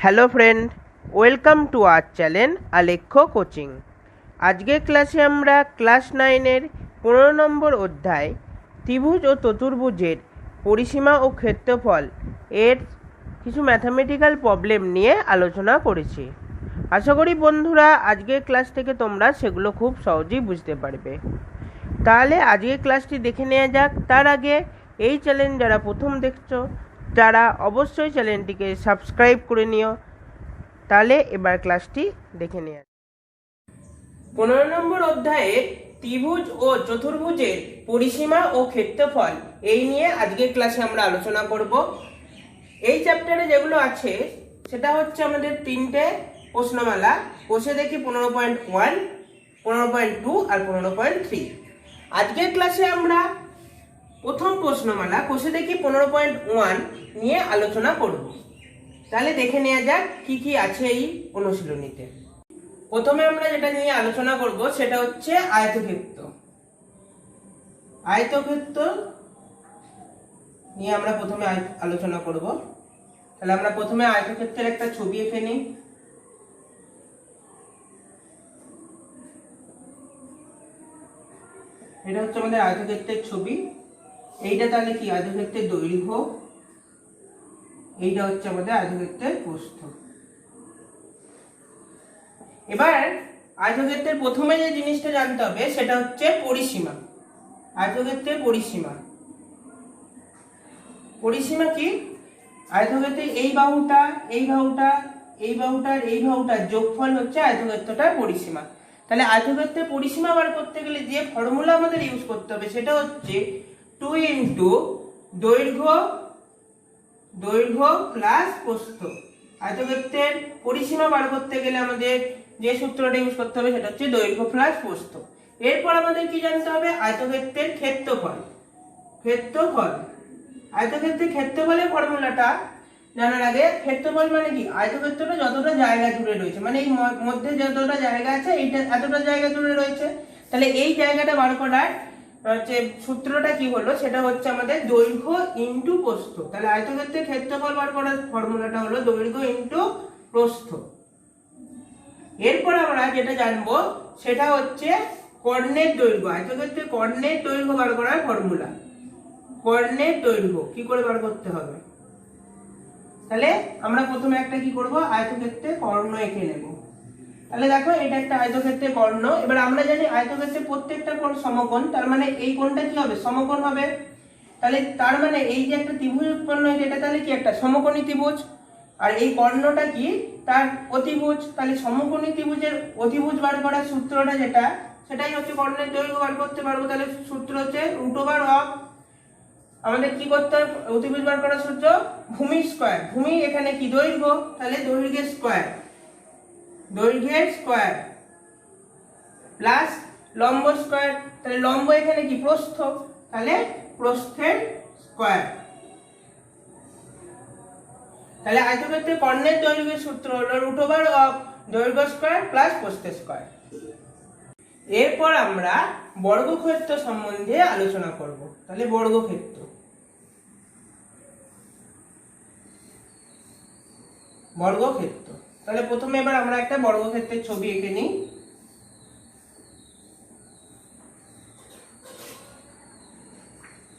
Hello friend, welcome to our channel Alekhya coaching. আজকের ক্লাসে আমরা ক্লাস 9-এর 15 নম্বর অধ্যায় ত্রিভুজ ও চতুর্ভুজের পরিসীমা ও ক্ষেত্রফল এর কিছু ম্যাথামেটিক্যাল প্রবলেম নিয়ে আলোচনা করেছি। আশা করি বন্ধুরা আজকের ক্লাস থেকে তোমরা সেগুলো খুব সহজেই বুঝতে পারবে। তাহলে আজকের ক্লাসটি দেখে নেওয়া যাক। তার আগে এই চ্যানেল যারা প্রথম দেখছো তারা অবশ্যই চ্যানেলটিকে সাবস্ক্রাইব করে নিও। তাহলে এবার ক্লাসটি দেখে নেওয়া। 15 নম্বর অধ্যায়ে ত্রিভুজ ও চতুর্ভুজের পরিসীমা ও ক্ষেত্রফল এই নিয়ে আজকের ক্লাসে আমরা আলোচনা করব। এই চ্যাপ্টারে যেগুলো আছে সেটা হচ্ছে আমাদের তিনটে প্রশ্নমালা। কষে দেখি 15.1, 15.2 আর 15.3। আজকের ক্লাসে আমরা প্রথম প্রশ্নমালা কষে দেখি 15.1 নিয়ে আলোচনা করব। তাহলে দেখে নেওয়া যাক কি কি আছে এই অনুশীলনীতে। প্রথমে আমরা যেটা নিয়ে আলোচনা করব সেটা হচ্ছে আয়তক্ষেত্র। আয়তক্ষেত্র নিয়ে আমরা প্রথমে আলোচনা করব। তাহলে আমরা প্রথমে আয়তক্ষেত্রের একটা ছবি এঁকে নিই। এটা হচ্ছে আমাদের আয়তক্ষেত্রের ছবি। এইটা তাহলে কি আয়তক্ষেত্রের দৈর্ঘ্য, এইটা হচ্ছে আমাদের আয়তক্ষেত্রের প্রস্থ। এবার আয়তক্ষেত্রের প্রথমে যে জিনিসটা জানতে হবে সেটা হচ্ছে পরিসীমা। আয়তক্ষেত্রের পরিসীমা। পরিসীমা কি? আয়তক্ষেত্রের এই বাহুটা, এই বাহুটা, এই বাহুটার এই বাহুটার যোগফল হচ্ছে আয়তক্ষেত্রটার পরিসীমা। তাহলে আয়তক্ষেত্রের পরিসীমা বার করতে গেলে যে ফর্মুলা আমাদের ইউজ করতে হবে সেটা হচ্ছে 2 ইন্টু দৈর্ঘ্য প্লাস প্রস্থ। আয়তক্ষেত্রের পরিসীমা বার করতে গেলে আমাদের যে সূত্রটা ইউজ করতে হবে সেটা হচ্ছে দৈর্ঘ্য প্লাস প্রস্থ। এরপর আমাদের কি জানতে হবে? আয়তক্ষেত্রের ক্ষেত্রফল। আয়তক্ষেত্রের ক্ষেত্রফলের ফর্মুলাটা জানার আগে, ক্ষেত্রফল মানে কি? আয়তক্ষেত্রটা যতটা জায়গা জুড়ে রয়েছে, মানে এই মধ্যে যতটা জায়গা আছে এইটা এতটা জায়গা জুড়ে রয়েছে, তাহলে এই জায়গাটা বার করার যে সূত্রটা কি হলো সেটা হচ্ছে আমাদের দৈর্ঘ্য ইনটু প্রস্থ। তাহলে আয়তক্ষেত্রের ক্ষেত্রফল বার করার ফর্মুলাটা হলো দৈর্ঘ্য ইনটু প্রস্থ। এরপর আমরা যেটা জানবো সেটা হচ্ছে কর্ণের দৈর্ঘ্য। আয়তক্ষেত্রের কর্ণের দৈর্ঘ্য বার করার ফর্মুলা। কর্ণের দৈর্ঘ্য কি করে বার করতে হবে? তাহলে আমরা প্রথমে একটা কি করব, আয়তক্ষেত্রে কর্ণ এঁকে নেব। তাহলে দেখো এটা একটা আয়তক্ষেত্রের কর্ণ। এবার আমরা জানি আয়তক্ষেত্রের প্রত্যেকটা কোণ সমকোণ, তার মানে এই কোণটা কি হবে? সমকোণ হবে। তাহলে তার মানে এই যে একটা ত্রিভুজ উৎপন্ন হয়েছে এটা তাহলে কি একটা সমকোণী ত্রিভুজ। আর এই কর্ণটা কি? তার অতিভুজ। তাহলে সমকোণী ত্রিভুজের অতিভুজ বার করার সূত্রটা যেটা, সেটাই হচ্ছে কর্ণের দৈর্ঘ্য বার করতে পারবো। তাহলে সূত্র হচ্ছে √অফ, আমাদের কি করতে হবে? অতিভুজ বার করার সূত্র ভূমি স্কয়ার। ভূমি এখানে কি? দৈর্ঘ্য, তাহলে দৈর্ঘ্যের স্কয়ার প্লাস লম্ব স্কয়ার। তাহলে লম্ব এখানে কি? প্রস্থ, তাহলে প্রস্থের স্কয়ার। তাহলে আয়তক্ষেত্রের কর্ণের দৈর্ঘ্যের সূত্র হলো √অফ দৈর্ঘ্য স্কয়ার প্লাস প্রস্থ স্কয়ার। এরপর আমরা বর্গক্ষেত্র সম্বন্ধে আলোচনা করব। তাহলে বর্গক্ষেত্র। তাহলে প্রথমে এবার আমরা একটা বর্গক্ষেত্রের ছবি এঁকে নিই।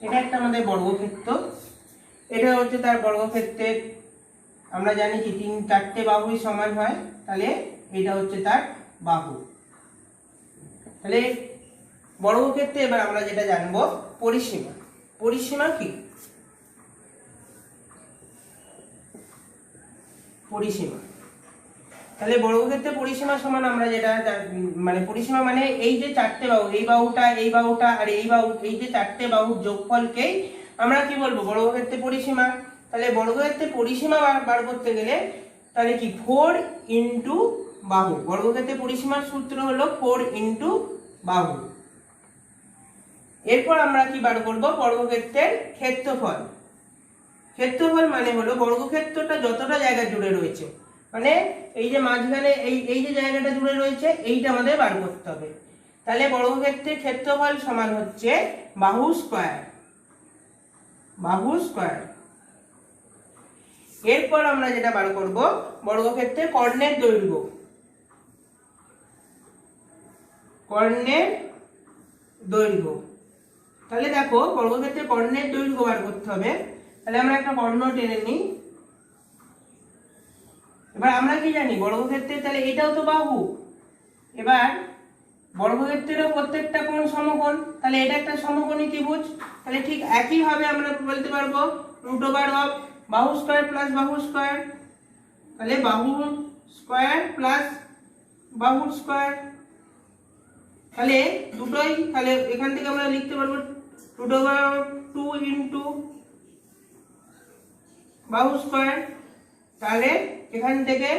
এটা একটা আমাদের বর্গক্ষেত্র। এটা হচ্ছে তার বর্গক্ষেত্রের, আমরা জানি কি 3-4টে বাহুই সমান হয়, তাহলে এটা হচ্ছে তার বাহু। তাহলে বর্গক্ষেত্রে এবার আমরা যেটা জানবো পরিসীমা। পরিসীমা কি? পরিসীমা। তাহলে বর্গক্ষেত্রের পরিসীমা সমান আমরা যেটা মানে পরিসীমা মানে এই যে 4টে বাহু, এই বাহুটা, এই বাহুটা আর এই বাহু, এই যে 4টে বাহুর যোগফলকেই আমরা কি বলবো? বর্গক্ষেত্রের পরিসীমা। তাহলে বর্গক্ষেত্রের পরিসীমা বার করতে গেলে তাহলে কি 4 ইনটু বাহু। বর্গক্ষেত্রের পরিসীমার সূত্র হলো 4 ইনটু বাহু। এরপর আমরা কি বার করব? বর্গক্ষেত্রের ক্ষেত্রফল। ক্ষেত্রফল মানে হলো বর্গক্ষেত্রটা যতটা জায়গা জুড়ে রয়েছে, মানে এই যে মাঝখানে এই যে জায়গাটা জুড়ে রয়েছে এইটা আমাদের বার করতে হবে। তাহলে বর্গক্ষেত্রের ক্ষেত্রফল সমান হচ্ছে বাহু স্কয়ার। এরপর আমরা যেটা বার করব বর্গক্ষেত্রে কর্ণের দৈর্ঘ্য, কর্ণের দৈর্ঘ্য। তাহলে দেখো বর্গক্ষেত্রে কর্ণের দৈর্ঘ্য বার করতে হবে। তাহলে আমরা একটা কর্ণ টেনে নিই। এবার আমরা কি জানি বর্গক্ষেত্রে, তাহলে এটাও তো বাহু। এবার বর্গক্ষেত্রেরও প্রত্যেকটা কোণ সমকোণ, তাহলে এটা একটা সমকোণী ত্রিভুজ। তাহলে ঠিক একই ভাবে আমরা বলতে পারবো √ অফ বাহু স্কয়ার প্লাস বাহু স্কয়ার। তাহলে বাহু স্কয়ার প্লাস বাহু স্কয়ার, তাহলে দুটোই, তাহলে এখান থেকে আমরা লিখতে পারবো √2 ইন্টু বাহু স্কয়ার। তাহলে এখান থেকে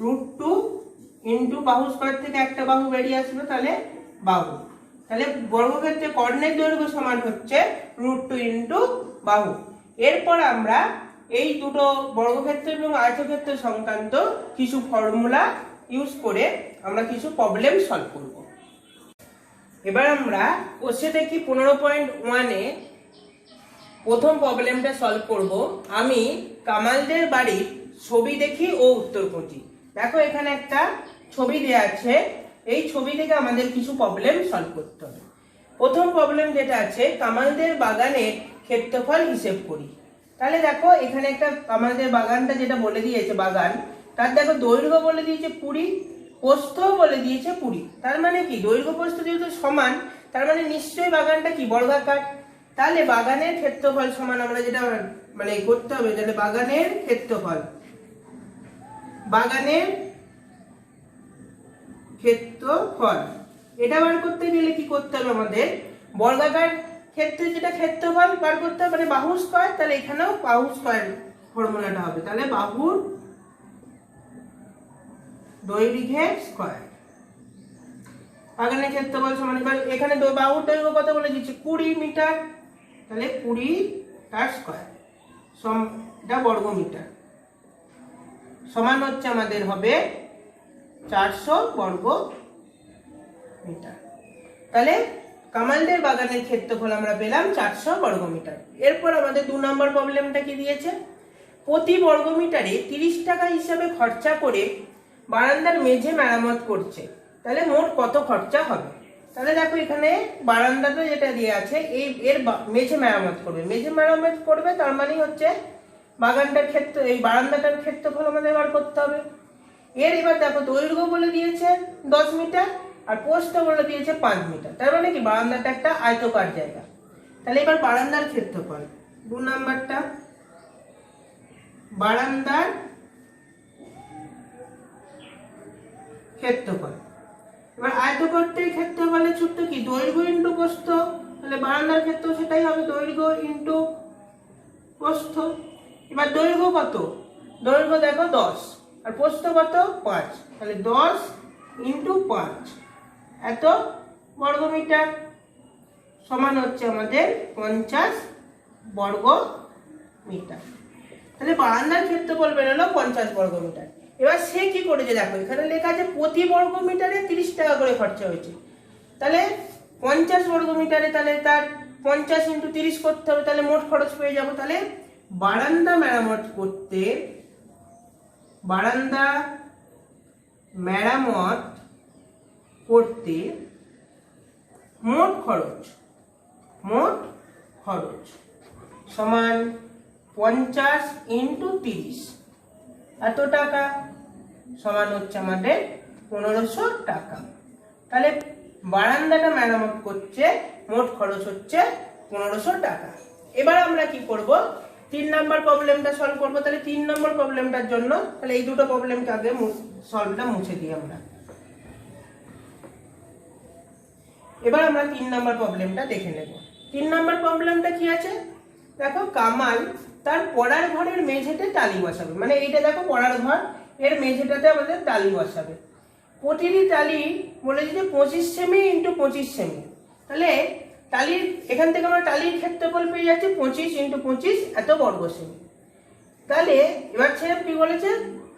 √2 ইন্টু বাহু স্কয়ার থেকে একটা বাহু বেরিয়ে আসবে, তাহলে বাহু। তাহলে বর্গক্ষেত্রে কর্ণের দৈর্ঘ্য সমান হচ্ছে √2 ইন্টু বাহু। এরপর আমরা এই দুটো বর্গক্ষেত্র এবং আয়তক্ষেত্র সংক্রান্ত কিছু ফর্মুলা ইউজ করে আমরা কিছু প্রবলেম সলভ করব। এবার আমরা কোষে দেখি 15.1-এ প্রথম প্রবলেমটা সলভ করব। আমি কামালদের বাড়ির ছবি দেখি ও উত্তর খুঁজি। দেখো এখানে একটা ছবি দেওয়া আছে, এই ছবি থেকে আমাদের কিছু প্রবলেম সলভ করতে হবে। প্রথম প্রবলেম যেটা আছে, কামালদের বাগানের ক্ষেত্রফল হিসেব করি। তাহলে দেখো এখানে একটা কামালদের বাগানটা যেটা বলে দিয়েছে বাগান, তার দেখো দৈর্ঘ্য বলে দিয়েছে 20, প্রস্থ বলে দিয়েছে 20। তার মানে কি দৈর্ঘ্য প্রস্থ যেহেতু সমান, তার মানে নিশ্চয়ই বাগানটা কি বর্গাকার। তাহলে বাগানের ক্ষেত্রফল সমান আমরা যেটা মানে করতে হবে, তাহলে বাগানের ক্ষেত্রফল, বাগানের ক্ষেত্রফল এটা বার করতে গেলে কি করতে হবে আমাদের, বর্গাকার ক্ষেত্রে যেটা ক্ষেত্রফল বার করতে হবে মানে বাহু স্কয়ার। তাহলে এখানেও বাহু স্কয়ার ফর্মুলাটা হবে। তাহলে বাহুর দৈর্ঘ্যের স্কয়ার, বাগানের ক্ষেত্রফল সমান, এবার এখানে বাহুর দৈর্ঘ্য কত বলে দিচ্ছি 20 মিটার, তাহলে 20 তার স্কয়ার এটা বর্গ মিটার সমান হচ্ছে আমাদের হবে 400 বর্গ মিটার। তাহলে কামালদের বাগানের ক্ষেত্রফল আমরা পেলাম 400 বর্গ মিটার। এরপর আমাদের 2 নম্বর প্রবলেমটা কি দিয়েছে, প্রতি বর্গ মিটারে 30 টাকা হিসাবে খরচা করে বারান্দার মেঝে মেরামত করছে, তাহলে মোট কত খরচা হবে। তাহলে দেখো এখানে বারান্দাটা যেটা দিয়ে আছে এর মেঝে মেরামত করবে, মেঝে মেরামত করবে, তার মানে হচ্ছে বাগানটার ক্ষেত্র, এই বারান্দাটার ক্ষেত্রফল আমাদের বার করতে হবে। এবার দেখো দৈর্ঘ্য বলে দিয়েছে 10 মিটার আর প্রস্থ বলে দিয়েছে 5 মিটার, তার মানে কি বারান্দাটা একটা আয়তকার জায়গা। তাহলে এবার বারান্দার ক্ষেত্রফল 2 নাম্বারটা, বারান্দার ক্ষেত্রফল। এবার আয়তক্ষেত্রের ক্ষেত্রফলের সূত্র কি, দৈর্ঘ্য ইন্টু প্রস্থ। তাহলে বারান্দার ক্ষেত্র সেটাই হবে দৈর্ঘ্য ইন্টু প্রস্থ। এবার দৈর্ঘ্য কত, দৈর্ঘ্য দেখো 10 আর প্রস্থ কত 5, তাহলে 10 ইন্টু 5 এত বর্গ মিটার সমান হচ্ছে আমাদের 50 বর্গ মিটার। তাহলে বারান্দার ক্ষেত্রফল বেরোলো 50 বর্গ মিটার। এবার সে কি করেছে দেখো এখানে লেখা আছে প্রতি বর্গ মিটারে 30 টাকা করে খরচা হয়েছে, তাহলে 50 বর্গ মিটারে তাহলে তার 50 ইন্টু 30 করতে হবে, তাহলে মোট খরচ পেয়ে যাবো। তাহলে বারান্দা মেরামত করতে, বারান্দা মেরামত করতে মোট খরচ সমান 50 ইন্টু 30 এত টাকা সমান হচ্ছে আমাদের 1500 টাকা। তাহলে বারান্দাটা মেরামত করছে মোট খরচ হচ্ছে 1500 টাকা। এবার আমরা কি করব, 3 নম্বর প্রবলেমটা সলভ করব। তাহলে 3 নম্বর প্রবলেমটার জন্য তাহলে এই দুটো প্রবলেমকে আগে সলভটা মুছে দিই আমরা। এবার আমরা 3 নম্বর প্রবলেমটা দেখে নেব। 3 নম্বর প্রবলেমটা কি আছে দেখো, কামাল তার পড়ার ঘরের মেঝেতে টালি বসাবে, মানে এইটা দেখো পড়ার ঘর, এর মেঝেটাতে আমাদের টালি বসাবে। প্রতিটি টালি বলে যে 25 সেমি ইন্টু 25 সেমি, তাহলে টালির এখান থেকে আমরা টালির ক্ষেত্রফল পেয়ে যাচ্ছি 25 ইন্টু 25 এত বর্গ সেমি। তাহলে এবার ছেলে কি বলেছে,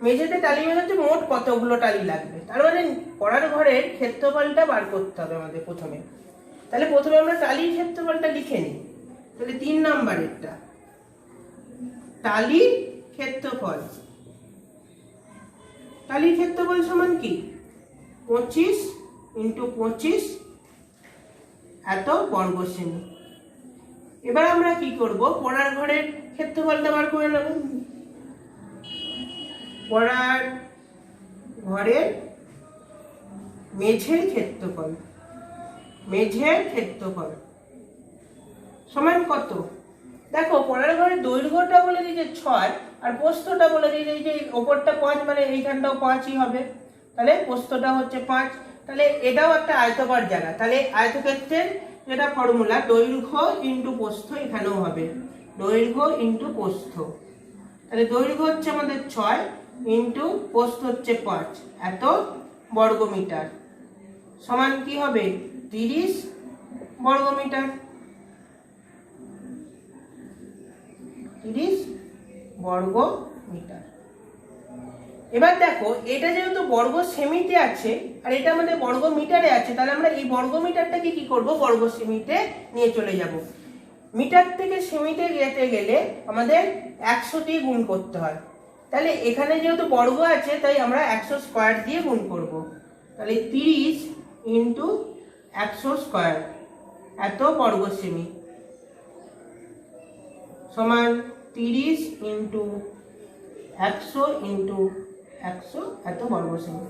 মেঝেতে টালি বসাতে মোট কতগুলো টালি লাগবে, তার মানে পড়ার ঘরের ক্ষেত্রফলটা বার করতে হবে আমাদের প্রথমে। তাহলে প্রথমে আমরা টালির ক্ষেত্রফলটা লিখে নিই। তাহলে 3 নম্বরেরটা টালির ক্ষেত্রফল, টালির ক্ষেত্রফল সমান কি 25 × 25 এত বর্গ সেমি। এবার আমরা কি করব, পড়ার ঘরের ক্ষেত্রফলটা বার করে নেব। পড়ার ঘরের মেঝের ক্ষেত্রফল, মেঝের ক্ষেত্রফল সমান কত? দেখো পড়ার ঘরের দৈর্ঘ্যটা বলে দিয়েছে 6 আর প্রস্থটা বলে দিয়েছে এই যে ওপরটা 5, মানে এইখানটাও 5ই হবে, তাহলে প্রস্থটা হচ্ছে 5। তাহলে এটাও একটা আয়তকার জায়গা, তাহলে আয়তক্ষেত্রের যেটা ফর্মুলা দৈর্ঘ্য ইন্টু প্রস্থ এখানেও হবে, দৈর্ঘ্য ইন্টু প্রস্থ। তাহলে দৈর্ঘ্য হচ্ছে আমাদের 6 ইন্টু প্রস্থ হচ্ছে 5 এত বর্গমিটার সমান কি হবে 30 বর্গমিটার, 30 বর্গমিটার। এবার দেখো এটা যেহেতু বর্গ সেমিতে আছে আর এটা আমাদের বর্গ মিটারে আছে, তাহলে আমরা এই বর্গ মিটারটাকে কি করব, বর্গ সেমিতে নিয়ে চলে যাব। মিটার থেকে সেমিতে যেতে গেলে আমাদের 100 দিয়ে গুণ করতে হয়, তাহলে এখানে যেহেতু বর্গ আছে তাই আমরা 100 স্কয়ার দিয়ে গুণ করব। তাহলে 30 × 100 স্কয়ার এত বর্গ সেমি সমান 30 × 100 × 100 এত বর্গ সেমি।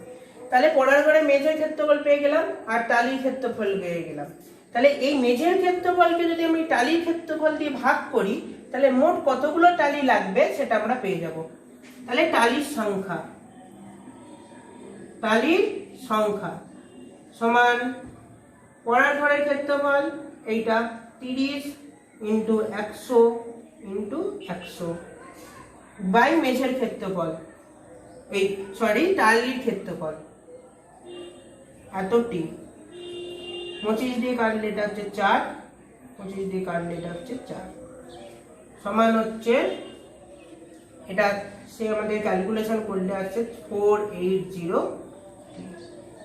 তাহলে পড়ার ঘরে মেঝের ক্ষেত্রফল পেয়ে গেলাম আর টালির ক্ষেত্রফল পেয়ে গেলাম। তাহলে এই মেঝের ক্ষেত্রফলকে যদি আমি টালির ক্ষেত্রফল দিয়ে ভাগ করি তাহলে মোট কতগুলো টালি লাগবে সেটা আমরা পেয়ে যাব। তাহলে টালির সংখ্যা, টালির সংখ্যা সমান পড়ার ঘরের ক্ষেত্রফল এইটা 30 × 100 × 100 বাই মেঝের ক্ষেত্রফল, এই টালির ক্ষেত্রফল এতটি। 25 দিয়ে কাটলে এটা হচ্ছে 4, 25 দিয়ে কাটলে এটা হচ্ছে 4 সমান হচ্ছে, এটা সে আমাদের ক্যালকুলেশন করলে আছে 480,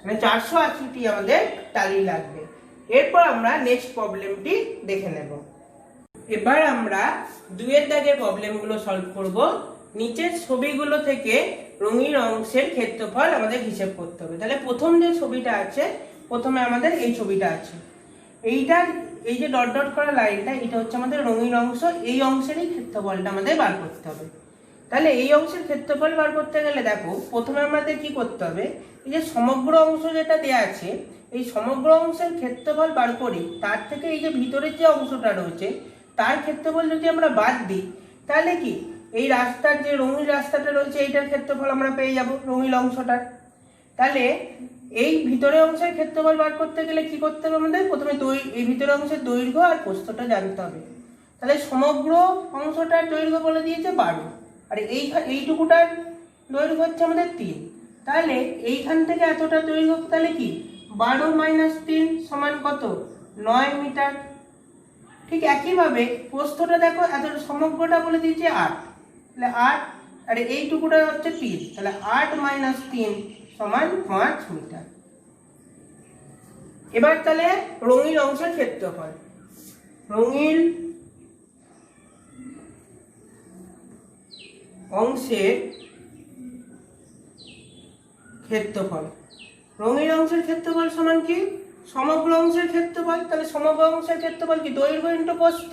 মানে 480টি আমাদের টালি লাগবে। এরপর আমরা নেক্সট প্রবলেমটি দেখে নেব। এবার আমরা 2 দাগের প্রবলেমগুলো সলভ করব। নিচের ছবিগুলো থেকে রঙিন অংশের ক্ষেত্রফল আমাদের হিসেব করতে হবে। তাহলে প্রথম যে ছবিটা আছে, প্রথমে আমাদের এই ছবিটা আছে, এইটার এই যে ডট ডট করা লাইনটা এটা হচ্ছে আমাদের রঙিন অংশ, এই অংশেরই ক্ষেত্রফলটা আমাদের বার করতে হবে। তাহলে এই অংশের ক্ষেত্রফল বার করতে গেলে দেখো প্রথমে আমাদের কি করতে হবে, এই যে সমগ্র অংশ যেটা দেয়া আছে এই সমগ্র অংশের ক্ষেত্রফল বার করি, তার থেকে এই যে ভিতরের যে অংশটা রয়েছে তার ক্ষেত্রফল যদি আমরা বাদ দিই তাহলে কি এই রাস্তার যে রঙিন রাস্তাটা রয়েছে এইটার ক্ষেত্রফল আমরা পেয়ে যাব রঙিন অংশটার। তাহলে এই ভিতরের অংশের ক্ষেত্রফল বার করতে গেলে কি করতে হবে, আমাদের প্রথমে এই ভিতরের অংশের দৈর্ঘ্য আর প্রস্থটা জানতে হবে। তাহলে সমগ্র অংশটার দৈর্ঘ্য বলে দিয়েছে 12 আর এইটুকুটার দৈর্ঘ্য হচ্ছে আমাদের 3, তাহলে এইখান থেকে এতটা দৈর্ঘ্য তাহলে কি 12 - 3 সমান কত 9 মিটার। ঠিক একইভাবে প্রস্থটা দেখো এত সমগ্রটা বলে দিয়েছে 8, তাহলে 8 আর এইটুকুটা হচ্ছে 3, তাহলে 8 - 3 সমান 5 মিটার। এবার তাহলে রঙিন অংশের ক্ষেত্রফল, রঙিন অংশের ক্ষেত্রফল, রঙিন অংশের ক্ষেত্রফল সমান কি সমগ্র অংশের ক্ষেত্রফল। তাহলে সমগ্র অংশের ক্ষেত্রফল কি দৈর্ঘ্য ইন্টু প্রস্থ,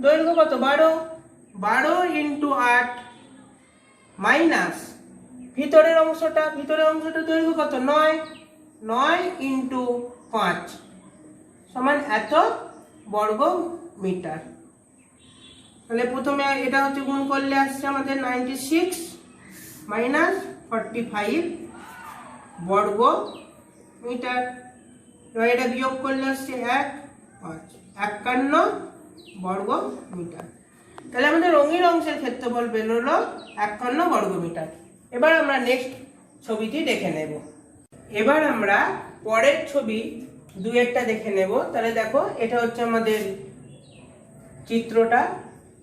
দৈর্ঘ্য কত 12, 12 × 8 মাইনাস ভিতরের অংশটা দৈর্ঘ্য কত 9, 9 × 5 সমান এত বর্গ মিটার। তাহলে প্রথমে এটা হচ্ছে গুণ করলে আসছে আমাদের 96 মাইনাস 45 বর্গ মিটার। এবার এটা বিয়োগ করলে আসছে 51 বর্গ মিটার। তাহলে আমাদের রঙিন অংশের ক্ষেত্রফল বেরোলো 51 বর্গ মিটার। এবার আমরা নেক্সট ছবিটি দেখে নেব। এবার আমরা পরের ছবি 2 দেখে নেব। তাহলে দেখো এটা হচ্ছে আমাদের চিত্রটা,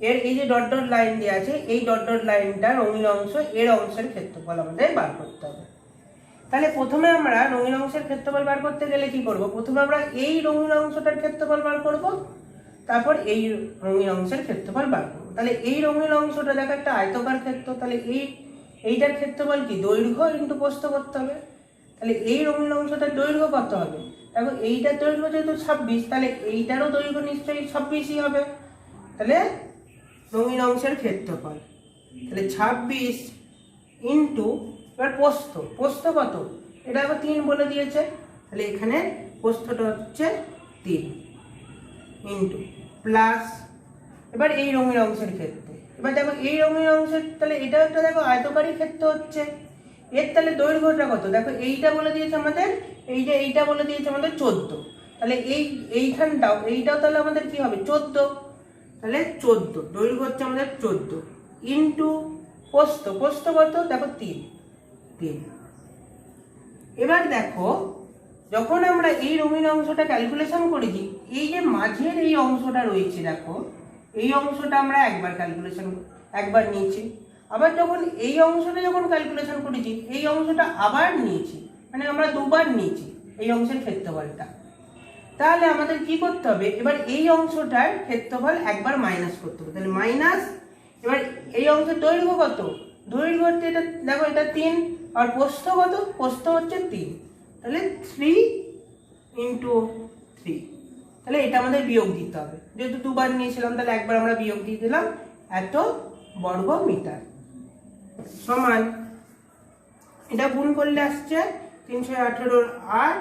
এর এই যে ডট ডট লাইন দেওয়া আছে এই ডট ডট লাইনটা রঙিন অংশ, এর অংশের ক্ষেত্রফল আমাদের বার করতে হবে। তাহলে প্রথমে আমরা রঙিন অংশের ক্ষেত্রফল বার করতে গেলে কি করব, প্রথমে আমরা এই রঙিন অংশটার ক্ষেত্রফল বার করব। তারপর এই রঙিন অংশের ক্ষেত্রফল বার করবো। তাহলে এই রঙিন অংশটা দেখো একটা আয়তকার ক্ষেত্র, তাহলে এইটার ক্ষেত্রফল কি দৈর্ঘ্য ইন্টু প্রস্থ করতে হবে। তাহলে এই রঙিন অংশটার দৈর্ঘ্য কত হবে, দেখো এইটার দৈর্ঘ্য যেহেতু 26, তাহলে এইটারও দৈর্ঘ্য নিশ্চয়ই 26ই হবে। তাহলে রঙিন অংশের ক্ষেত্রফল, তাহলে 26 ইন্টু, এবার প্রস্থ কত, এটা আবার 3 বলে দিয়েছে, তাহলে এখানে প্রস্থটা হচ্ছে 3 ইন্টু প্লাস, এবার এই রঙিন অংশের ক্ষেত্রে, এবার দেখো এই রঙিন অংশের, তাহলে এটা একটা দেখো আয়তকারী ক্ষেত্র হচ্ছে, এর তাহলে দৈর্ঘ্যটা কত, দেখো এইটা বলে দিয়েছে আমাদের, এইটা বলে দিয়েছে আমাদের 14, তাহলে এইটাও তাহলে আমাদের কি হবে 14, তাহলে 14 দৈর্ঘ্য হচ্ছে আমাদের 14 ইন্টু প্রস্থ কত, দেখো 3। এবার দেখো যখন আমরা এই রঙিন অংশটা ক্যালকুলেশন করেছি, এই যে মাঝের এই অংশটা রয়েছে, দেখো এই অংশটা আমরা একবার নিয়েছি, আবার যখন এই অংশটা যখন ক্যালকুলেশন করেছি এই অংশটা আবার নিয়েছি, মানে আমরা দুবার নিয়েছি এই অংশের ক্ষেত্রফলটা। তাহলে আমাদের কি করতে হবে, এবার এই অংশটার ক্ষেত্রফল একবার মাইনাস করতে হবে, তাহলে মাইনাস, এবার এই অংশের দৈর্ঘ্য কত, দৈর্ঘ্য হচ্ছে এটা দেখো এটা 3, আর প্রস্থ কত, প্রস্থ হচ্ছে 3, তাহলে 3 ইন্টু 3, তাহলে এটা আমাদের বিয়োগ দিতে হবে, যেহেতু দুবার নিয়েছিলাম তাহলে একবার আমরা বিয়োগ দিয়ে দিলাম, এত বর্গ মিটার সমান, এটা গুণ করলে আসছে 318 8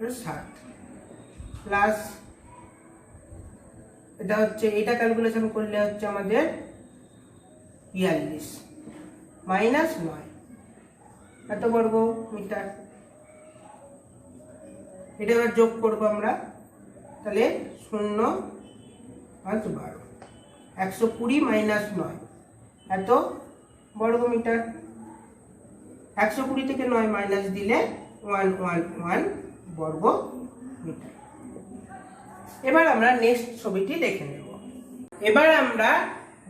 60 প্লাস, এটা হচ্ছে এটা ক্যালকুলেশন করলে হচ্ছে আমাদের 42 মাইনাস 9 এত বর্গ মিটার, এটা এবার যোগ করবো আমরা, তাহলে 0 5 12 120 মাইনাস 9 এত বর্গ মিটার, 120 থেকে 9 মাইনাস দিলে 111 বর্গ মিটার। এবার আমরা নেক্সট ছবিটি দেখে নেব। এবার আমরা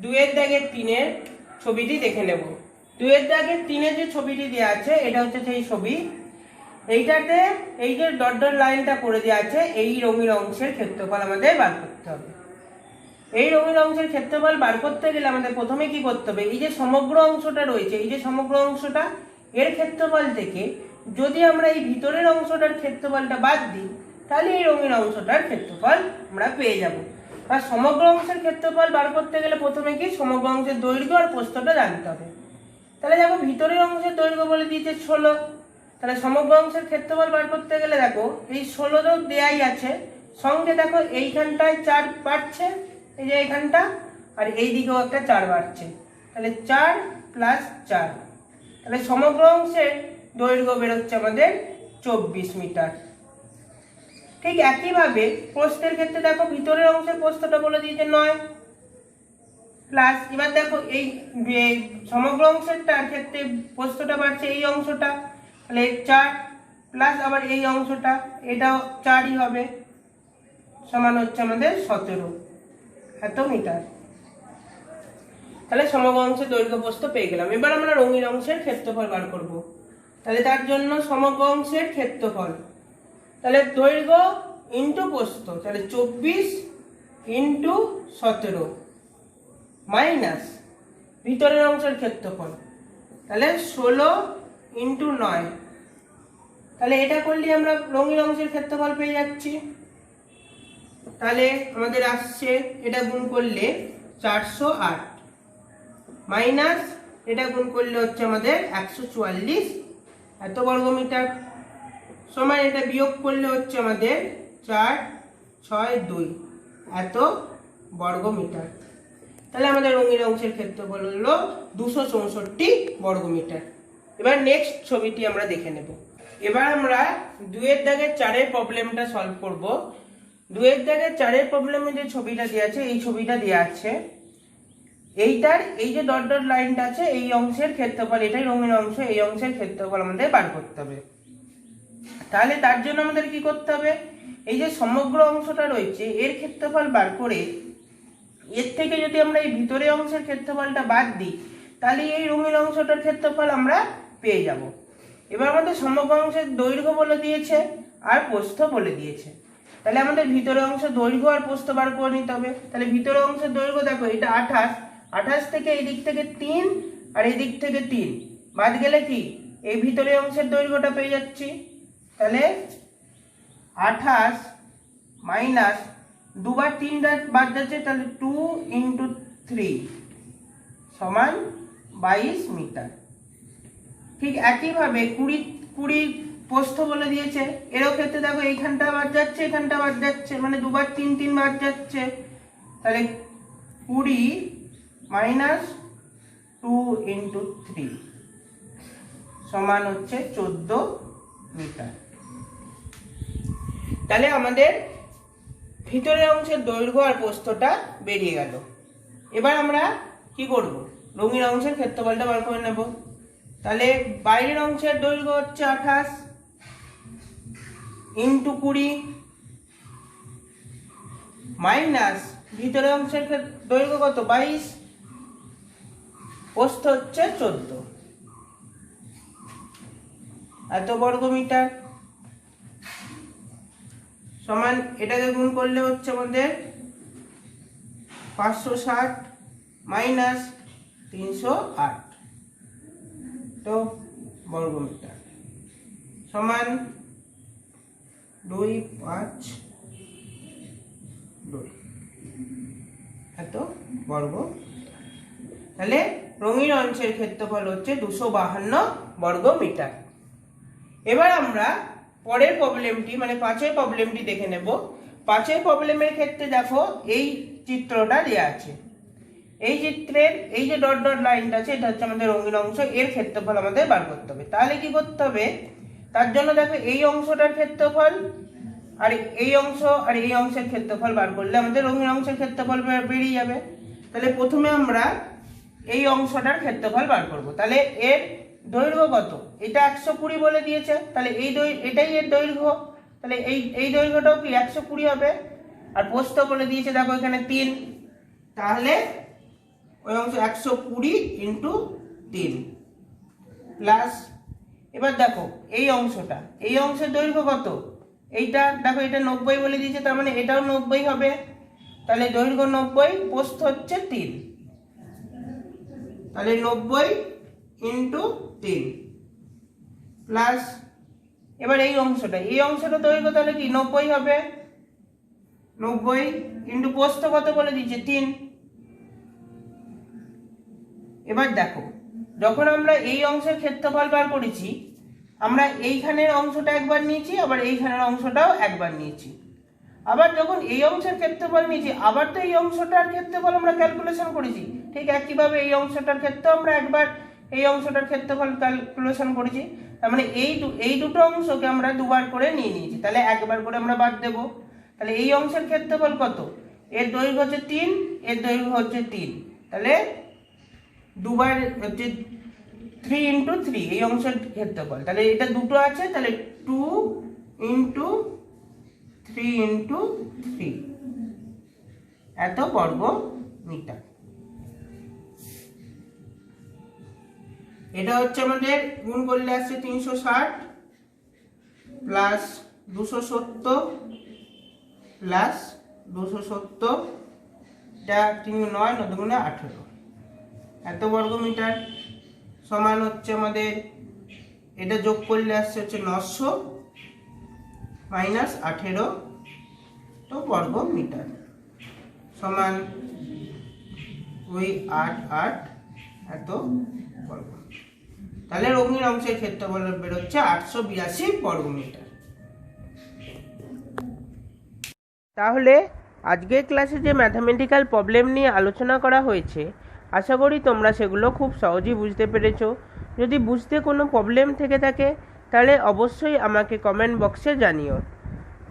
2 দাগের 3 ছবিটি দেখে নেব। 2 দাগের 3 যে ছবিটি দেওয়া আছে এটা হচ্ছে সেই ছবি, এইটাতে এই যে ডট ডট লাইনটা করে দেওয়া আছে, এই রঙিন অংশের ক্ষেত্রফল আমাদের বার করতে হবে। এই রঙিন অংশের ক্ষেত্রফল বার করতে গেলে আমাদের প্রথমে কি করতে হবে, এই যে সমগ্র অংশটা রয়েছে, এই যে সমগ্র অংশটা এর ক্ষেত্রফল থেকে যদি আমরা এই ভিতরের অংশটার ক্ষেত্রফলটা বাদ দিই, তাহলে এই রঙিন অংশটার ক্ষেত্রফল আমরা পেয়ে যাব। আর সমগ্র অংশের ক্ষেত্রফল বার করতে গেলে প্রথমে কি সমগ্র অংশের দৈর্ঘ্য আর প্রস্থটা জানতে হবে। তাহলে দেখো ভিতরের অংশের দৈর্ঘ্য বলে দিয়েছে 16, তাহলে সমগ্র অংশের ক্ষেত্রফল বার করতে গেলে দেখো এই 16 দেয়াই আছে, সঙ্গে দেখো এইখানটায় 4 বাড়ছে, এই যে এইখানটা, আর এই দিকেও একটা 4 বাড়ছে, তাহলে 4 প্লাস 4, তাহলে সমগ্র অংশের দৈর্ঘ্য বেরোচ্ছে আমাদের 24 মিটার। ঠিক একইভাবে প্রস্থের ক্ষেত্রে দেখো ভিতরের অংশের প্রস্থটা বলে দিয়েছে 9 প্লাস, এবার দেখো এই সমগ্র অংশেরটার ক্ষেত্রে প্রস্থটা বাড়ছে এই অংশটা, তাহলে 4 প্লাস আবার এই অংশটা, এটাও 4ই হবে, সমান হচ্ছে আমাদের 17 এত মিটার। তাহলে সমগ্র অংশের দৈর্ঘ্য প্রস্থ পেয়ে গেলাম। এবার আমরা রঙিন অংশের ক্ষেত্রফল বার করব। তাহলে তার জন্য সমগ্র অংশের ক্ষেত্রফল, তাহলে দৈর্ঘ্য ইন্টু প্রস্থ, তাহলে 24 ইন্টু 17 মাইনাস ভিতরের অংশের ক্ষেত্রফল, তাহলে 16 ইন্টু 9, তাহলে এটা করলে আমরা রঙিন অংশের ক্ষেত্রফল পেয়ে যাচ্ছি। তাহলে আমাদের আসছে এটা গুণ করলে 408 মাইনাস এটা গুণ করলে হচ্ছে আমাদের 144 এত বর্গ মিটার, সমান এটা বিয়োগ করলে হচ্ছে আমাদের 4 6 2 এত বর্গ মিটার। তাহলে আমাদের রঙিন অংশের ক্ষেত্রফল হলো 264 বর্গ মিটার। এবার নেক্সট ছবিটি আমরা দেখে নেব। এবার আমরা 2 দাগের 4 প্রবলেমটা সলভ করব। 2 দাগের 4 প্রবলেমে যে ছবিটা দেওয়া আছে, এই ছবিটা দেওয়া আছে, এইটার এই যে ডট ডট লাইনটা আছে এই অংশের ক্ষেত্রফল, এটাই রঙিন অংশ, এই অংশের ক্ষেত্রফল আমাদের বার করতে হবে। তাহলে তার জন্য আমাদের কি করতে হবে, এই যে সমগ্র অংশটা রয়েছে এর ক্ষেত্রফল বার করে এর থেকে যদি আমরা এই ভিতরের অংশের ক্ষেত্রফলটা বাদ দিই, তাহলে এই রঙিন অংশটার ক্ষেত্রফল আমরা পেয়ে যাব। এবার আমাদের সমগ্র অংশের দৈর্ঘ্য বলে দিয়েছে আর প্রস্থ বলে দিয়েছে, তাহলে আমাদের ভিতরের অংশ দৈর্ঘ্য আর প্রস্থ বার করে নিতে হবে। তাহলে ভিতরের অংশের দৈর্ঘ্য দেখো এটা 28, 28 থেকে এই দিক থেকে 3 আর এই দিক থেকে 3 বাদ গেলে কি এই ভিতরের অংশের দৈর্ঘ্যটা পেয়ে যাচ্ছি। তাহলে 28 মাইনাস 2 বার 3 বাদ যাচ্ছে, তাহলে 2 × 3 সমান 22 মিটার। ঠিক একইভাবে 20 প্রস্থ বলে দিয়েছে, এরও ক্ষেত্রে দেখো এইখানটা বাদ যাচ্ছে, এখানটা বাদ যাচ্ছে, মানে 2 বার 3 বাদ যাচ্ছে। তাহলে 20 মাইনাস 2 × 3 সমান হচ্ছে 14 মিটার। তাহলে আমাদের ভিতরের অংশের দৈর্ঘ্য আর প্রস্থটা বেরিয়ে গেল। এবার আমরা কি করব, রঙিন অংশের ক্ষেত্রফলটা বার করে নেব। তাহলে বাইরের অংশের দৈর্ঘ্য হচ্ছে 28 × 20 মাইনাস ভিতরের অংশের দৈর্ঘ্য কত 22, প্রস্থ হচ্ছে 14 এত বর্গ মিটার সমান, এটাকে গুণ করলে হচ্ছে আমাদের 560 মাইনাস 308 তো বর্গ মিটার সমান 252 এত বর্গ। তাহলে রঙিন অংশের ক্ষেত্রফল হচ্ছে 252 বর্গ মিটার। এবার আমরা পরের প্রবলেমটি মানে 5এর প্রবলেমটি দেখে নেব। 5এর প্রবলেমের ক্ষেত্রে দেখো এই চিত্রটা দেওয়া আছে, এই চিত্রের এই যে ডট ডট লাইনটা আছে এটা হচ্ছে আমাদের রঙিন অংশ, এর ক্ষেত্রফল আমাদের বার করতে হবে। তাহলে কি করতে হবে, তার জন্য দেখো এই অংশটার ক্ষেত্রফল আর এই অংশ আর এই অংশের ক্ষেত্রফল বার করলে আমাদের রঙিন অংশের ক্ষেত্রফল বেরিয়ে যাবে। তাহলে প্রথমে আমরা এই অংশটার ক্ষেত্রফল বার করব। তাহলে এর দৈর্ঘ্য কত, এটা 120 বলে দিয়েছে, তাহলে এটাই এর দৈর্ঘ্য, তাহলে এই দৈর্ঘ্যটাও কি 120 হবে। আর প্রস্থ বলে দিয়েছে দেখো এখানে 3, তাহলে ওই অংশ 120 × 3 প্লাস, এবার দেখো এই অংশটা, এই অংশের দৈর্ঘ্য কত, এইটা দেখো এটা 90 বলে দিয়েছে, তার মানে এটাও 90 হবে। তাহলে দৈর্ঘ্য 90, প্রস্থ হচ্ছে 3, তাহলে 90 × 3 প্লাস, এবার এই অংশটা দৈর্ঘ্য তাহলে কি 90 হবে, 90 × প্রস্থ কত বলে দিয়েছে 3। এবার দেখো যখন আমরা এই অংশের ক্ষেত্রফল বার করেছি, আমরা এইখানের অংশটা একবার নিয়েছি, আবার এইখানের অংশটাও একবার নিয়েছি। আবার যখন এই অংশের ক্ষেত্রফল নিয়েছি, আবার তো এই অংশটার ক্ষেত্রফল আমরা ক্যালকুলেশন করেছি। ঠিক একইভাবে এই অংশটার ক্ষেত্রে আমরা একবার এই অংশটার ক্ষেত্রফল ক্যালকুলেশন করেছি। তার মানে এই দুটো অংশকে আমরা দুবার করে নিয়ে নিয়েছি, তাহলে একবার করে আমরা বাদ দেব। তাহলে এই অংশের ক্ষেত্রফল কত, এর দৈর্ঘ্য হচ্ছে 3, এর দৈর্ঘ্য হচ্ছে 3, তাহলে দুবার হচ্ছে 3 × 3 এই অংশের ক্ষেত্রফল। তাহলে এটা দুটো আছে, তাহলে 2 × 3 × 3 এত বর্গ মিটার। এটা হচ্ছে আমাদের গুণ করলে আসছে 360 প্লাস 270 প্লাস 270, যা 3 × 9 9 × 18 এত বর্গ মিটার সমান হচ্ছে আমাদের, এটা যোগ করলে আসছে হচ্ছে 900 মাইনাস 18 তো বর্গ মিটার সমান 288 এত বর্গ। তাহলে রঙিন অংশের ক্ষেত্রফল বেরোচ্ছে 882 বর্গ মিটার। তাহলে আজকের ক্লাসে যে ম্যাথামেটিক্যাল প্রবলেম নিয়ে আলোচনা করা হয়েছে, আশা করি তোমরা সেগুলো খুব সহজেই বুঝতে পেরেছো। যদি বুঝতে কোনো প্রবলেম থেকে থাকে তাহলে অবশ্যই আমাকে কমেন্ট বক্সে জানিও।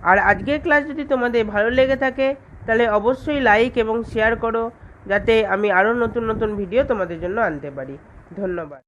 আর আজকের ক্লাস যদি তোমাদের ভালো লেগে থাকে তাহলে অবশ্যই লাইক এবং শেয়ার করো, যাতে আমি আরও নতুন নতুন ভিডিও তোমাদের জন্য আনতে পারি। ধন্যবাদ।